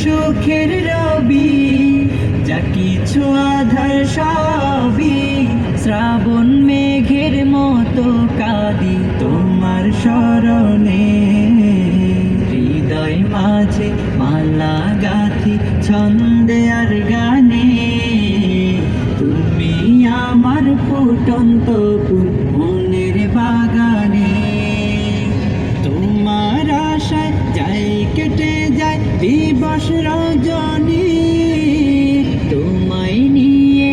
সুখের রবি, যা কিছু আধার সবই শ্রাবণ মেঘের মতো কাঁদি তোমার স্মরণে। হৃদয় মাঝে মালা গাথি ছন্দে আর গানে, তুমি আমার ফুটন্ত ফুল মনের বাগানে। তোমার আশায় যাই কেটে যায় দিবস রজনী, তোমায় নিয়ে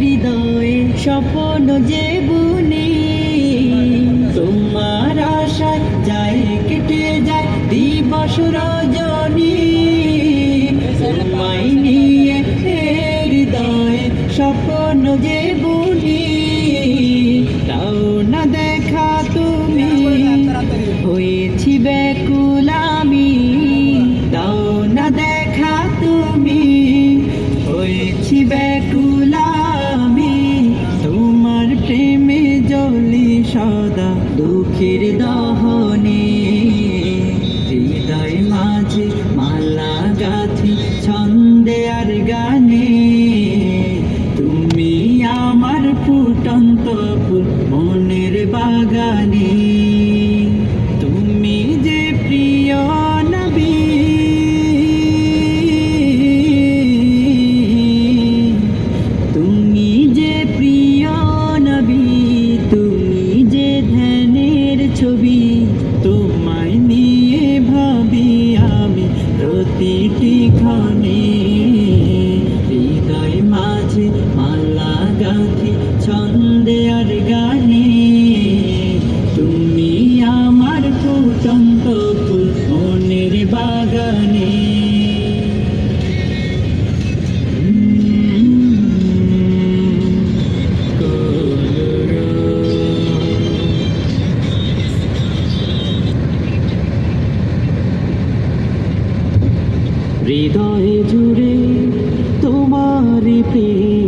হৃদয়ে স্বপ্ন যে বুনি। তোমার আশায় যাই কেটে যায় দিবস রজনী, তোমায় নিয়ে হৃদয়ে স্বপ্ন যে বুনি। তাও না দেখা তুমি হয়েছি ব্যাকুল আমি, দাও না দেখা তুমি হয়েছি ব্যাকুল আমি। তোমার প্রেমে জ্বলি সদা দুঃখের দহনে, হৃদয় মাঝে মালা গাথি ছন্দে আর গানে, তুমি আমার ফুটন্ত ফুল মনের বাগানে। তুমি যে প্রিয় নবী, তুমি যে প্রিয় নবী, তুমি যে ধ্যানের ছবি। তোমায় নিয়ে ভাবি আমি প্রতিটি ক্ষণে, হৃদয় মাঝে মালা গাথি ছন্দে আর গানে, তুমি আমার ফুটন্ত ফুল মনের বাগানে। হৃদয়ে জুড়ে তোমার প্রেম